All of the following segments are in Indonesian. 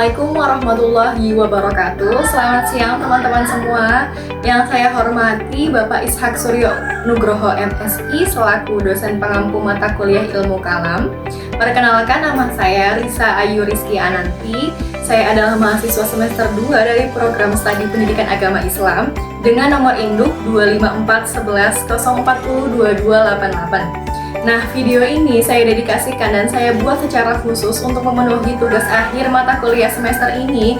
Assalamualaikum warahmatullahi wabarakatuh. Selamat siang teman-teman semua. Yang saya hormati Bapak Ishak Suryo Nugroho MSI selaku dosen pengampu mata kuliah Ilmu Kalam. Perkenalkan, nama saya Risa Ayu Rizky Ananti. Saya adalah mahasiswa semester 2 dari program studi pendidikan agama Islam dengan nomor induk 2541104022288. Nah, video ini saya dedikasikan dan saya buat secara khusus untuk memenuhi tugas akhir mata kuliah semester ini,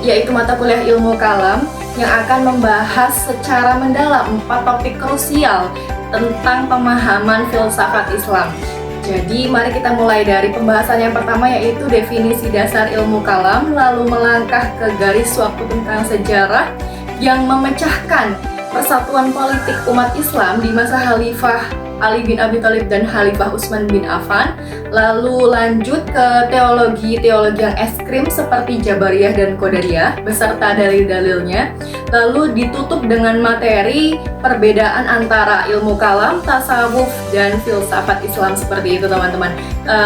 yaitu mata kuliah Ilmu Kalam yang akan membahas secara mendalam 4 topik krusial tentang pemahaman filsafat Islam. Jadi, mari kita mulai dari pembahasan yang pertama, yaitu definisi dasar ilmu kalam, lalu melangkah ke garis waktu tentang sejarah yang memecahkan persatuan politik umat Islam di masa Khalifah Ali bin Abi Thalib dan Khalifah Utsman bin Affan, lalu lanjut ke teologi yang ekstrim seperti Jabariyah dan Qadariyah beserta dalil-dalilnya, lalu ditutup dengan materi perbedaan antara ilmu kalam, tasawuf, dan filsafat Islam seperti itu teman-teman.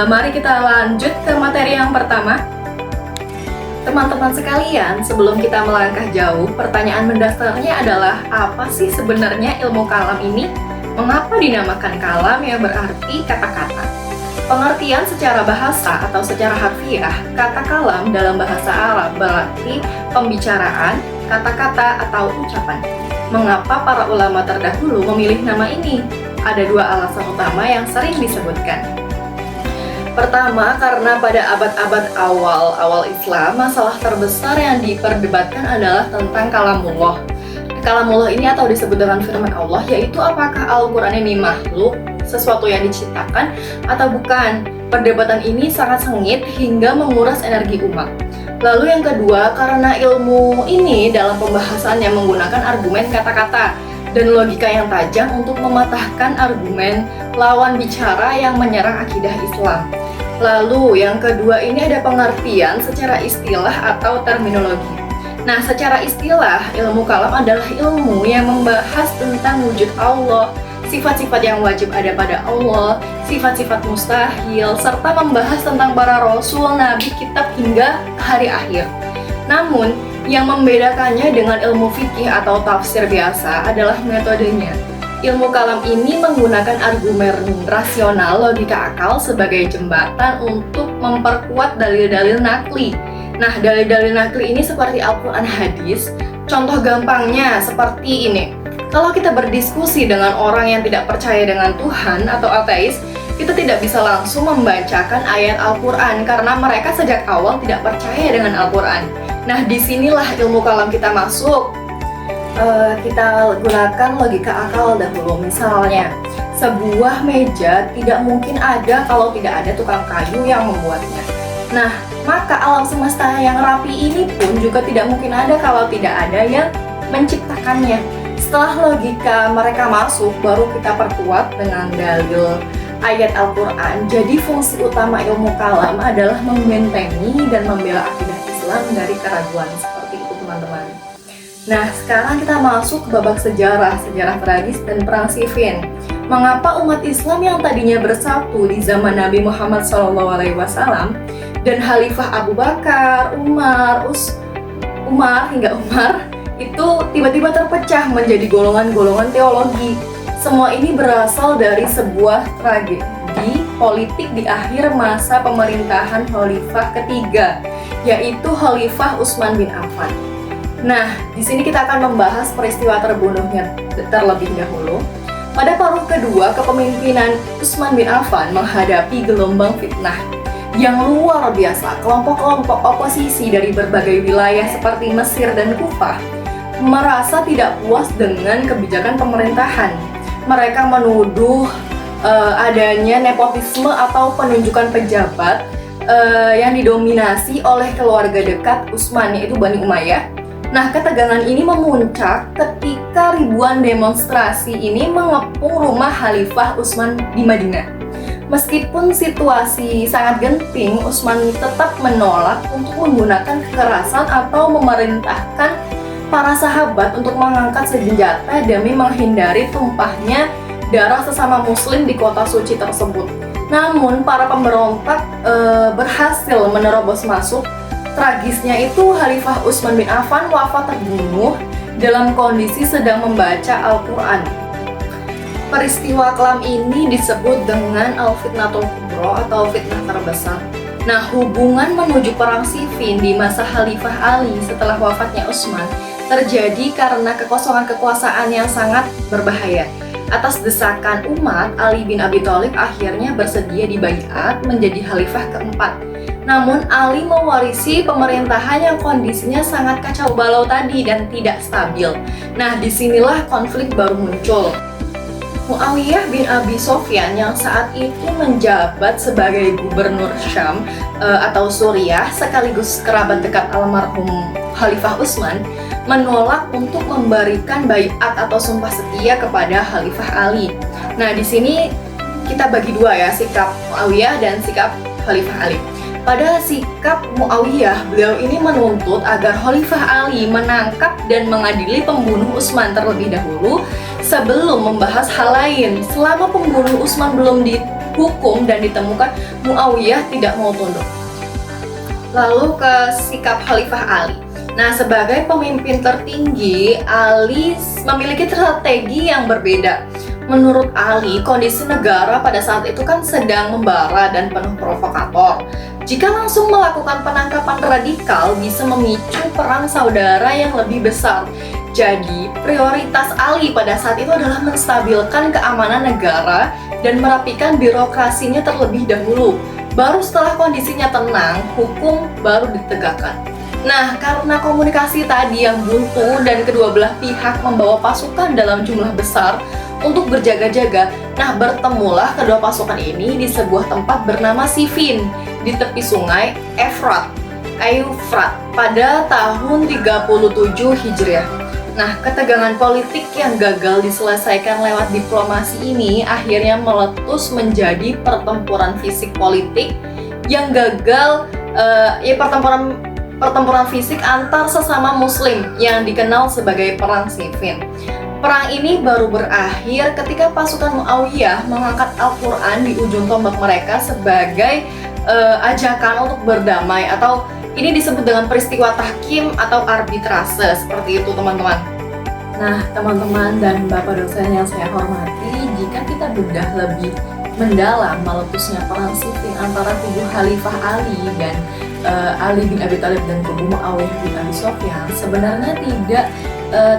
Mari kita lanjut ke materi yang pertama. Teman-teman sekalian, sebelum kita melangkah jauh, pertanyaan mendasarnya adalah apa sih sebenarnya ilmu kalam ini? Mengapa dinamakan kalam yang berarti kata-kata? Pengertian secara bahasa atau secara harfiah, kata kalam dalam bahasa Arab berarti pembicaraan, kata-kata atau ucapan. Mengapa para ulama terdahulu memilih nama ini? Ada 2 alasan utama yang sering disebutkan. Pertama, karena pada abad-abad awal Islam, masalah terbesar yang diperdebatkan adalah tentang kalamullah. Kalamullah ini atau disebut dengan firman Allah, yaitu apakah Al-Quran ini makhluk, sesuatu yang diciptakan, atau bukan. Perdebatan ini sangat sengit hingga menguras energi umat. Lalu yang kedua, karena ilmu ini dalam pembahasannya menggunakan argumen kata-kata dan logika yang tajam untuk mematahkan argumen lawan bicara yang menyerang akidah Islam. Lalu yang kedua ini ada pengertian secara istilah atau terminologi. Nah, secara istilah, ilmu kalam adalah ilmu yang membahas tentang wujud Allah, sifat-sifat yang wajib ada pada Allah, sifat-sifat mustahil, serta membahas tentang para rasul, nabi, kitab, hingga hari akhir. Namun, yang membedakannya dengan ilmu fikih atau tafsir biasa adalah metodenya. Ilmu kalam ini menggunakan argumen rasional, logika akal sebagai jembatan untuk memperkuat dalil-dalil nakli. Nah, dalil-dalil nakli ini seperti Al-Quran, hadis. Contoh gampangnya seperti ini. Kalau kita berdiskusi dengan orang yang tidak percaya dengan Tuhan atau ateis, kita tidak bisa langsung membacakan ayat Al-Quran karena mereka sejak awal tidak percaya dengan Al-Quran. Nah, disinilah ilmu kalam kita masuk. Kita gunakan logika akal dahulu. Misalnya, sebuah meja tidak mungkin ada kalau tidak ada tukang kayu yang membuatnya. Nah, maka alam semesta yang rapi ini pun juga tidak mungkin ada kalau tidak ada yang menciptakannya. Setelah logika mereka masuk, baru kita perkuat dengan dalil ayat Al-Quran. Jadi fungsi utama ilmu kalam adalah membentengi dan membela akidah Islam dari keraguan. Seperti itu teman-teman. Nah, sekarang kita masuk ke babak sejarah tragis dan perang Siffin. Mengapa umat Islam yang tadinya bersatu di zaman Nabi Muhammad SAW dan Khalifah Abu Bakar, Umar hingga Umar itu tiba-tiba terpecah menjadi golongan-golongan teologi. Semua ini berasal dari sebuah tragedi politik di akhir masa pemerintahan Khalifah ketiga, yaitu Khalifah Utsman bin Affan. Nah, di sini kita akan membahas peristiwa terbunuhnya terlebih dahulu. Pada paruh kedua kepemimpinan Utsman bin Affan menghadapi gelombang fitnah yang luar biasa, kelompok-kelompok oposisi dari berbagai wilayah seperti Mesir dan Kufah merasa tidak puas dengan kebijakan pemerintahan. Mereka menuduh adanya nepotisme atau penunjukan pejabat yang didominasi oleh keluarga dekat Utsman, yaitu Bani Umayyah. Nah, ketegangan ini memuncak ketika ribuan demonstrasi ini mengepung rumah Khalifah Utsman di Madinah. Meskipun situasi sangat genting, Utsman tetap menolak untuk menggunakan kekerasan atau memerintahkan para sahabat untuk mengangkat senjata demi menghindari tumpahnya darah sesama muslim di kota suci tersebut. Namun, para pemberontak berhasil menerobos masuk Tragisnya itu Khalifah Utsman bin Affan wafat terbunuh dalam kondisi sedang membaca Al-Quran. Peristiwa kelam ini disebut dengan Al-Fitnatul Kubro atau fitnah terbesar. Nah, hubungan menuju perang Siffin di masa Khalifah Ali setelah wafatnya Utsman terjadi karena kekosongan kekuasaan yang sangat berbahaya. Atas desakan umat, Ali bin Abi Thalib akhirnya bersedia dibaiat menjadi khalifah keempat. Namun Ali mewarisi pemerintahan yang kondisinya sangat kacau balau tadi dan tidak stabil. Nah, disinilah konflik baru muncul. Muawiyah bin Abi Sofyan yang saat itu menjabat sebagai gubernur Syam atau Suriah sekaligus kerabat dekat almarhum Khalifah Utsman menolak untuk memberikan baiat atau sumpah setia kepada Khalifah Ali. Nah, di sini kita bagi dua ya, sikap Muawiyah dan sikap Khalifah Ali. Pada sikap Muawiyah, beliau ini menuntut agar Khalifah Ali menangkap dan mengadili pembunuh Utsman terlebih dahulu sebelum membahas hal lain. Selama pembunuh Utsman belum dihukum dan ditemukan, Muawiyah tidak mau tunduk. Lalu ke sikap Khalifah Ali. Nah, sebagai pemimpin tertinggi, Ali memiliki strategi yang berbeda. Menurut Ali, kondisi negara pada saat itu kan sedang membara dan penuh provokator. Jika langsung melakukan penangkapan radikal bisa memicu perang saudara yang lebih besar. Jadi, prioritas Ali pada saat itu adalah menstabilkan keamanan negara dan merapikan birokrasinya terlebih dahulu. Baru setelah kondisinya tenang, hukum baru ditegakkan. Nah, karena komunikasi tadi yang buntu dan kedua belah pihak membawa pasukan dalam jumlah besar untuk berjaga-jaga, nah bertemulah kedua pasukan ini di sebuah tempat bernama Siffin di tepi sungai Efrat pada tahun 37 Hijriah. Nah, ketegangan politik yang gagal diselesaikan lewat diplomasi ini akhirnya meletus menjadi pertempuran fisik politik yang gagal, pertempuran fisik antar sesama muslim yang dikenal sebagai Perang Siffin. Perang ini baru berakhir ketika pasukan Muawiyah mengangkat Al-Quran di ujung tombak mereka sebagai ajakan untuk berdamai, atau ini disebut dengan peristiwa tahkim atau arbitrase, seperti itu teman-teman. Nah, teman-teman dan Bapak dosen yang saya hormati, jika kita bedah lebih mendalam meletusnya Perang Siffin antara kubu Khalifah Ali dan Ali bin Abi Thalib dan kubu Muawiyah bin Abi Sofyan, sebenarnya tidak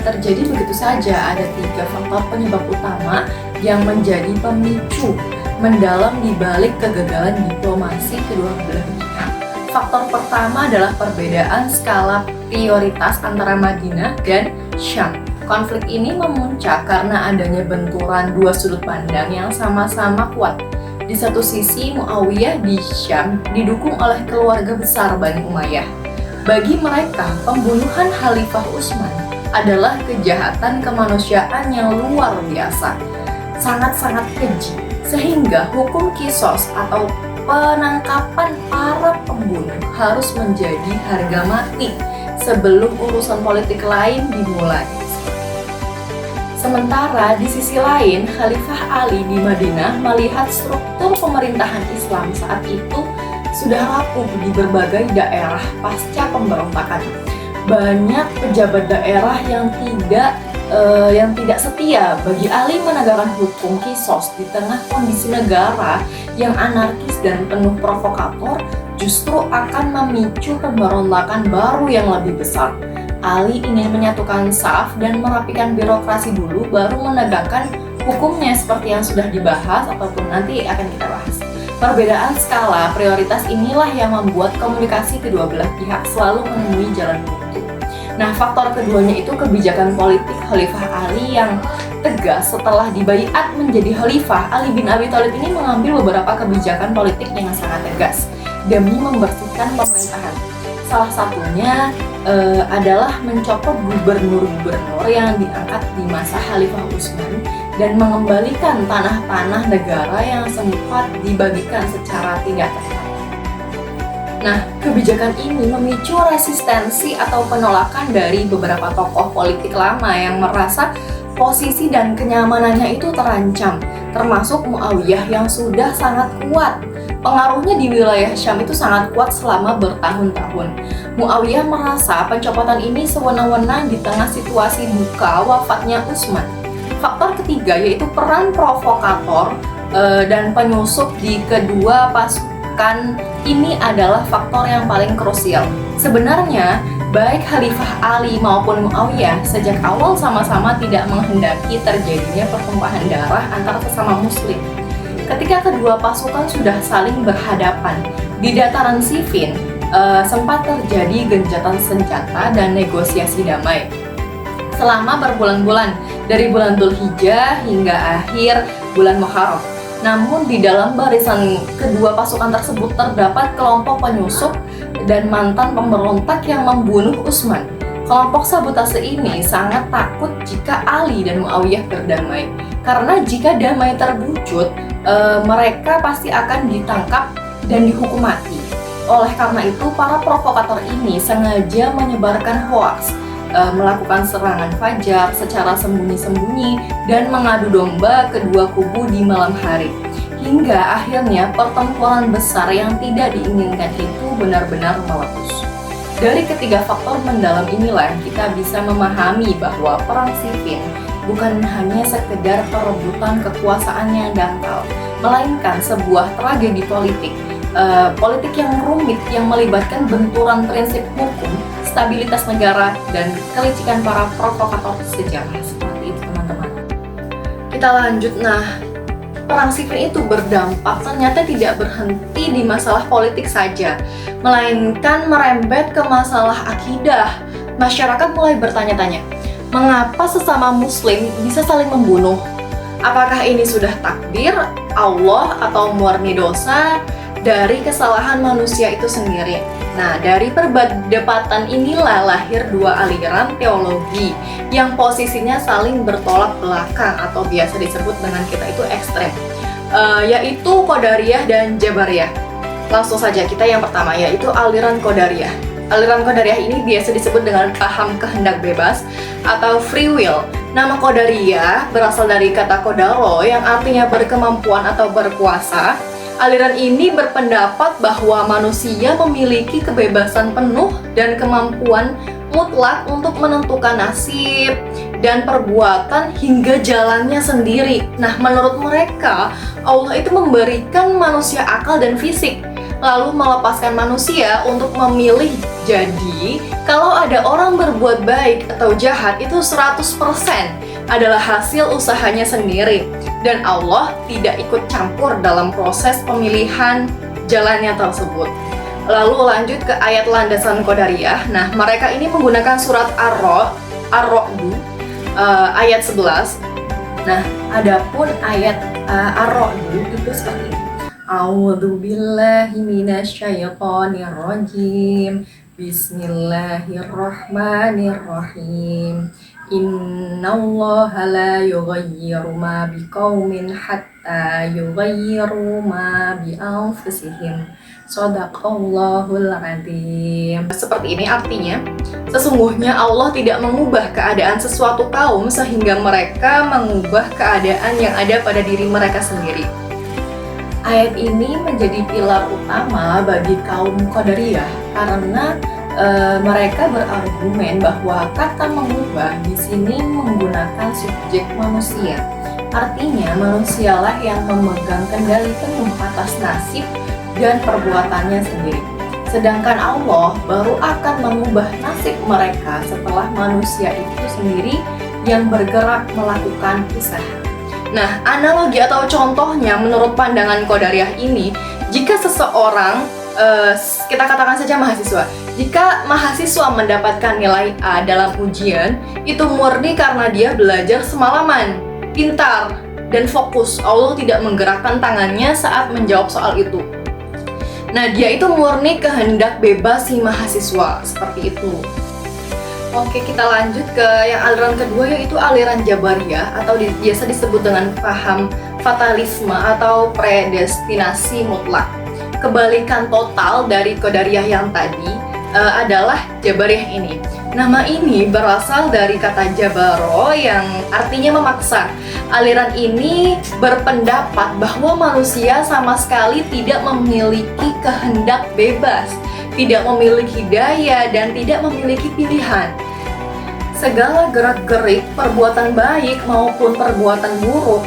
terjadi begitu saja. Ada 3 faktor penyebab utama yang menjadi pemicu mendalam di balik kegagalan diplomasi kedua belah pihak. Faktor pertama adalah perbedaan skala prioritas antara Madinah dan Syam. Konflik ini memuncak karena adanya benturan dua sudut pandang yang sama-sama kuat. Di satu sisi, Muawiyah di Syam didukung oleh keluarga besar Bani Umayyah. Bagi mereka, pembunuhan Khalifah Utsman adalah kejahatan kemanusiaan yang luar biasa, sangat-sangat keji, sehingga hukum kisos atau penangkapan para pembunuh harus menjadi harga mati sebelum urusan politik lain dimulai. Sementara di sisi lain, Khalifah Ali di Madinah melihat struktur pemerintahan Islam saat itu sudah rapuh di berbagai daerah pasca pemberontakan. Banyak pejabat daerah yang tidak setia. Bagi Ali, menegakkan hukum kisos di tengah kondisi negara yang anarkis dan penuh provokator justru akan memicu pemberontakan baru yang lebih besar. Ali ingin menyatukan saf dan merapikan birokrasi dulu, baru menegakkan hukumnya seperti yang sudah dibahas ataupun nanti akan kita bahas. Perbedaan skala prioritas inilah yang membuat komunikasi kedua belah pihak selalu menemui jalan buntu. Nah, faktor keduanya itu kebijakan politik Khalifah Ali yang tegas. Setelah dibaiat menjadi khalifah, Ali bin Abi Thalib ini mengambil beberapa kebijakan politik yang sangat tegas demi membersihkan pemerintahan. Salah satunya adalah mencopot gubernur-gubernur yang diangkat di masa Khalifah Utsman dan mengembalikan tanah-tanah negara yang sempat dibagikan secara tidak tepat. Nah, kebijakan ini memicu resistensi atau penolakan dari beberapa tokoh politik lama yang merasa posisi dan kenyamanannya itu terancam, termasuk Muawiyah yang sudah sangat kuat pengaruhnya di wilayah Syam itu sangat kuat selama bertahun-tahun. Muawiyah merasa pencopotan ini sewenang-wenang di tengah situasi duka wafatnya Utsman. Faktor ketiga yaitu peran provokator dan penyusup di kedua pasukan ini adalah faktor yang paling krusial. Sebenarnya, baik Khalifah Ali maupun Muawiyah sejak awal sama-sama tidak menghendaki terjadinya pertumpahan darah antara sesama muslim. Ketika kedua pasukan sudah saling berhadapan di dataran Siffin, sempat terjadi gencatan senjata dan negosiasi damai selama berbulan-bulan, dari bulan Dzulhijjah hingga akhir bulan Muharram. Namun di dalam barisan kedua pasukan tersebut terdapat kelompok penyusup dan mantan pemberontak yang membunuh Utsman. Kelompok sabotase ini sangat takut jika Ali dan Muawiyah berdamai, karena jika damai terwujud, mereka pasti akan ditangkap dan dihukum mati. Oleh karena itu, para provokator ini sengaja menyebarkan hoaks, melakukan serangan fajar secara sembunyi-sembunyi, dan mengadu domba kedua kubu di malam hari. Hingga akhirnya pertempuran besar yang tidak diinginkan itu benar-benar meletus. Dari ketiga faktor mendalam inilah kita bisa memahami bahwa perang Siffin bukan hanya sekedar perebutan kekuasaan yang dangkal, melainkan sebuah tragedi politik. Politik yang rumit yang melibatkan benturan prinsip hukum, stabilitas negara, dan kelicikan para provokator sejarah. Seperti itu teman-teman. Kita lanjut. Perang Siffin itu berdampak ternyata tidak berhenti di masalah politik saja, melainkan merembet ke masalah akidah. Masyarakat mulai bertanya-tanya, mengapa sesama muslim bisa saling membunuh? Apakah ini sudah takdir Allah atau murni dosa dari kesalahan manusia itu sendiri? Nah, dari perdebatan inilah lahir dua aliran teologi yang posisinya saling bertolak belakang atau biasa disebut dengan kita itu ekstrem, yaitu Qadariyah dan Jabariyah. Langsung saja kita yang pertama, yaitu aliran Qadariyah. Aliran Qadariyah ini biasa disebut dengan paham kehendak bebas atau free will. Nama Qadariyah berasal dari kata Qadaro yang artinya berkemampuan atau berkuasa. Aliran ini berpendapat bahwa manusia memiliki kebebasan penuh dan kemampuan mutlak untuk menentukan nasib dan perbuatan hingga jalannya sendiri. Nah, menurut mereka, Allah itu memberikan manusia akal dan fisik, lalu melepaskan manusia untuk memilih. Jadi, kalau ada orang berbuat baik atau jahat, itu 100% adalah hasil usahanya sendiri. Dan Allah tidak ikut campur dalam proses pemilihan jalannya tersebut. Lalu lanjut ke ayat landasan Qadariyah. Nah, mereka ini menggunakan surat Ar-Ra'd ayat 11. Nah, adapun ayat Ar-Ra'd itu seperti ini. A'udzu billahi minasyaitonir rajim. Bismillahirrahmanirrahim. Innallaha la yughayyiru ma biqaumin hatta yughayyiru ma bi anfusihim. Shadaqallahul adzim. Seperti ini artinya, sesungguhnya Allah tidak mengubah keadaan sesuatu kaum sehingga mereka mengubah keadaan yang ada pada diri mereka sendiri. Ayat ini menjadi pilar utama bagi kaum Qadariyah karena mereka berargumen bahwa kata mengubah di sini menggunakan subjek manusia. Artinya manusialah yang memegang kendali penuh atas nasib dan perbuatannya sendiri. Sedangkan Allah baru akan mengubah nasib mereka setelah manusia itu sendiri yang bergerak melakukan usaha. Nah, analogi atau contohnya menurut pandangan Qadariyah ini, jika seseorang, kita katakan saja mahasiswa, jika mahasiswa mendapatkan nilai A dalam ujian, itu murni karena dia belajar semalaman, pintar, dan fokus. Allah tidak menggerakkan tangannya saat menjawab soal itu. Nah, dia itu murni kehendak bebas si mahasiswa, seperti itu. Oke, kita lanjut ke yang aliran kedua, yaitu aliran Jabariyah atau biasa disebut dengan paham fatalisme atau predestinasi mutlak. Kebalikan total dari Qadariyah yang tadi, adalah Jabariyah ini. Nama ini berasal dari kata jabaro yang artinya memaksa. Aliran ini berpendapat bahwa manusia sama sekali tidak memiliki kehendak bebas, tidak memiliki daya, dan tidak memiliki pilihan. Segala gerak-gerik perbuatan baik maupun perbuatan buruk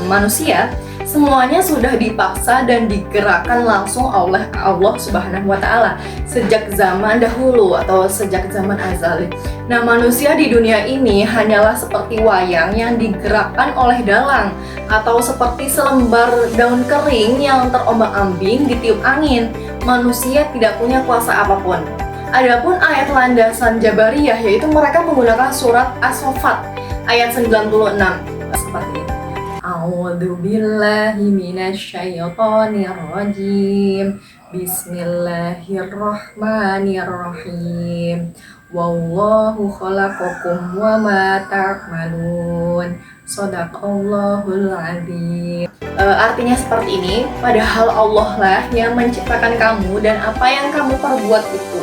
manusia, semuanya sudah dipaksa dan digerakkan langsung oleh Allah Subhanahu wa Ta'ala sejak zaman dahulu atau sejak zaman azali. Nah, manusia di dunia ini hanyalah seperti wayang yang digerakkan oleh dalang, atau seperti selembar daun kering yang terombang-ambing ditiup angin. Manusia tidak punya kuasa apapun. Adapun ayat landasan Jabariyah, yaitu mereka menggunakan surat As-Saffat ayat 96 seperti ini. A'udzu billahi minasyaitonir rajim. Bismillahirrahmanirrahim. Wallahu khalaqakum wa ma ta'malun. Shadaqallahul adzim. Artinya seperti ini, padahal Allah lah yang menciptakan kamu dan apa yang kamu perbuat itu.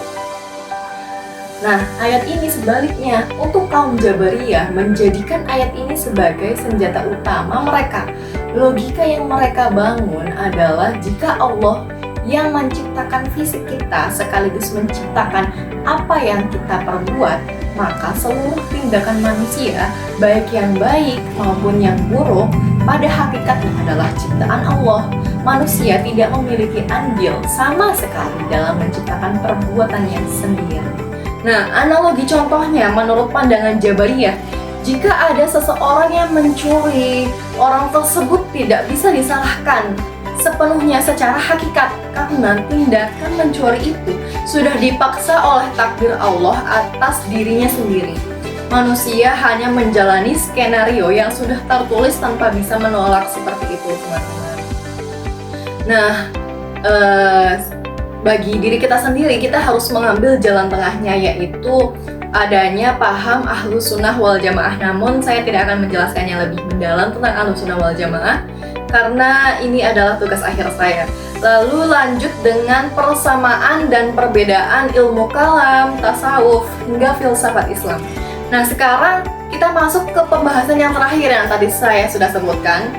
Nah, ayat ini sebaliknya untuk kaum Jabariyah menjadikan ayat ini sebagai senjata utama mereka. Logika yang mereka bangun adalah jika Allah yang menciptakan fisik kita sekaligus menciptakan apa yang kita perbuat, maka seluruh tindakan manusia, baik yang baik maupun yang buruk, pada hakikatnya adalah ciptaan Allah. Manusia tidak memiliki andil sama sekali dalam menciptakan perbuatannya sendiri. Nah, analogi contohnya menurut pandangan Jabariyah, jika ada seseorang yang mencuri, orang tersebut tidak bisa disalahkan sepenuhnya secara hakikat karena tindakan mencuri itu sudah dipaksa oleh takdir Allah atas dirinya sendiri. Manusia hanya menjalani skenario yang sudah tertulis tanpa bisa menolak seperti itu, teman-teman. Nah, bagi diri kita sendiri, kita harus mengambil jalan tengahnya, yaitu adanya paham Ahlus Sunnah wal Jamaah. Namun saya tidak akan menjelaskannya lebih mendalam tentang Ahlus Sunnah wal Jamaah karena ini adalah tugas akhir saya. Lalu lanjut dengan persamaan dan perbedaan ilmu kalam, tasawuf, hingga filsafat Islam. Nah, sekarang kita masuk ke pembahasan yang terakhir yang tadi saya sudah sebutkan.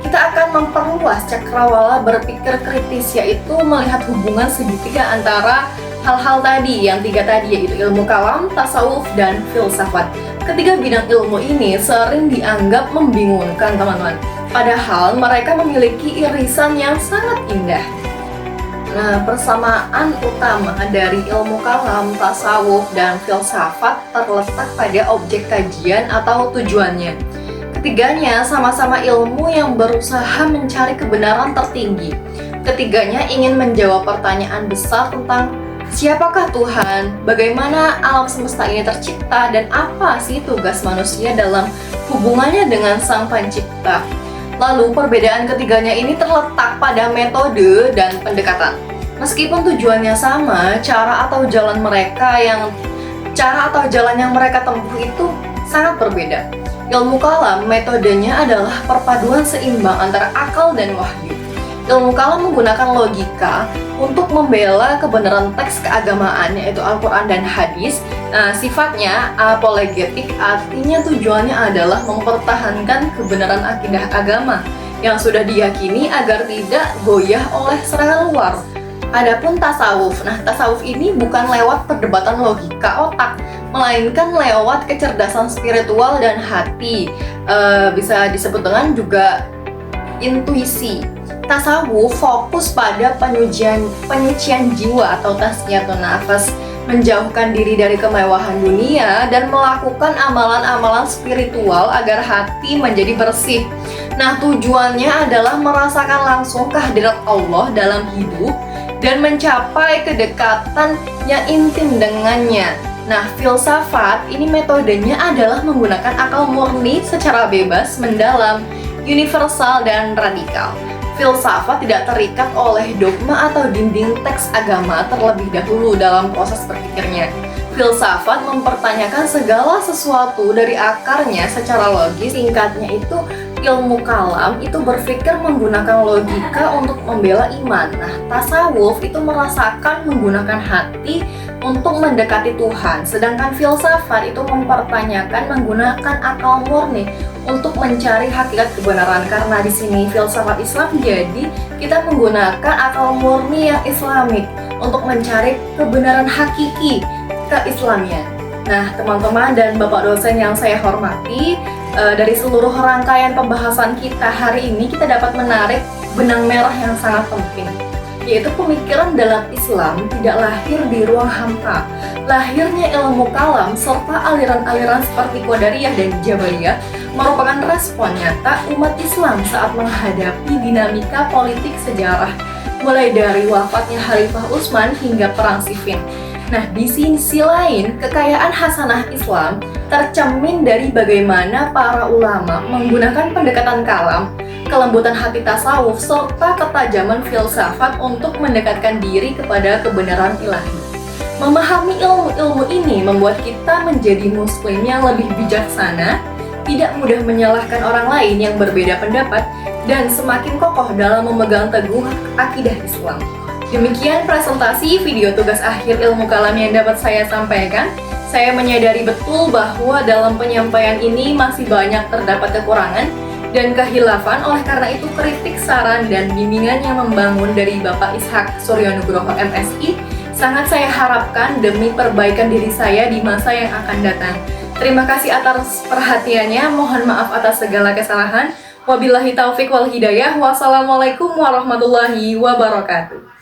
Kita akan memperluas cakrawala berpikir kritis, yaitu melihat hubungan segitiga antara hal-hal tadi, yang tiga tadi, yaitu ilmu kalam, tasawuf, dan filsafat. Ketiga bidang ilmu ini sering dianggap membingungkan, teman-teman. Padahal mereka memiliki irisan yang sangat indah. Nah, persamaan utama dari ilmu kalam, tasawuf, dan filsafat terletak pada objek kajian atau tujuannya. Ketiganya sama-sama ilmu yang berusaha mencari kebenaran tertinggi. Ketiganya ingin menjawab pertanyaan besar tentang siapakah Tuhan, bagaimana alam semesta ini tercipta, dan apa sih tugas manusia dalam hubungannya dengan Sang Pencipta. Lalu perbedaan ketiganya ini terletak pada metode dan pendekatan. Meskipun tujuannya sama, cara atau jalan yang mereka tempuh itu sangat berbeda. Ilmu kalam metodenya adalah perpaduan seimbang antara akal dan wahyu. Ilmu kalam menggunakan logika untuk membela kebenaran teks keagamaan, yaitu Al-Quran dan Hadis. Nah, sifatnya apologetik, artinya tujuannya adalah mempertahankan kebenaran akidah agama yang sudah diyakini agar tidak goyah oleh serangan luar. Adapun tasawuf, nah tasawuf ini bukan lewat perdebatan logika otak, melainkan lewat kecerdasan spiritual dan hati. Bisa disebut dengan juga intuisi. Tasawuf fokus pada penyucian jiwa atau tasqiyatun nafas, menjauhkan diri dari kemewahan dunia dan melakukan amalan-amalan spiritual agar hati menjadi bersih. Nah, tujuannya adalah merasakan langsung kehadirat Allah dalam hidup dan mencapai kedekatan yang intim dengannya. Nah, filsafat ini metodenya adalah menggunakan akal murni secara bebas, mendalam, universal, dan radikal. Filsafat tidak terikat oleh dogma atau dinding teks agama terlebih dahulu dalam proses berpikirnya. Filsafat mempertanyakan segala sesuatu dari akarnya secara logis. Singkatnya itu, ilmu kalam itu berpikir menggunakan logika untuk membela iman. Nah, tasawuf itu merasakan menggunakan hati untuk mendekati Tuhan. Sedangkan filsafat itu mempertanyakan menggunakan akal murni untuk mencari hakikat kebenaran. Karena di sini filsafat Islam, jadi kita menggunakan akal murni yang Islamik untuk mencari kebenaran hakiki keislamian. Nah, teman-teman dan Bapak dosen yang saya hormati, dari seluruh rangkaian pembahasan kita hari ini, kita dapat menarik benang merah yang sangat penting, yaitu pemikiran dalam Islam tidak lahir di ruang hampa. Lahirnya ilmu kalam serta aliran-aliran seperti Qadariyah dan Jabariyah merupakan respon nyata umat Islam saat menghadapi dinamika politik sejarah, mulai dari wafatnya Khalifah Utsman hingga Perang Siffin. Nah, di sisi lain, kekayaan hasanah Islam tercermin dari bagaimana para ulama menggunakan pendekatan kalam, kelembutan hati tasawuf, serta ketajaman filsafat untuk mendekatkan diri kepada kebenaran ilahi. Memahami ilmu-ilmu ini membuat kita menjadi muslim yang lebih bijaksana, tidak mudah menyalahkan orang lain yang berbeda pendapat, dan semakin kokoh dalam memegang teguh akidah Islam. Demikian presentasi video tugas akhir ilmu kalam yang dapat saya sampaikan. Saya menyadari betul bahwa dalam penyampaian ini masih banyak terdapat kekurangan dan kehilafan, oleh karena itu kritik, saran, dan bimbingan yang membangun dari Bapak Ishak Suryonugroho MSI sangat saya harapkan demi perbaikan diri saya di masa yang akan datang. Terima kasih atas perhatiannya, mohon maaf atas segala kesalahan. Wabillahi taufik wal hidayah. Wassalamualaikum warahmatullahi wabarakatuh.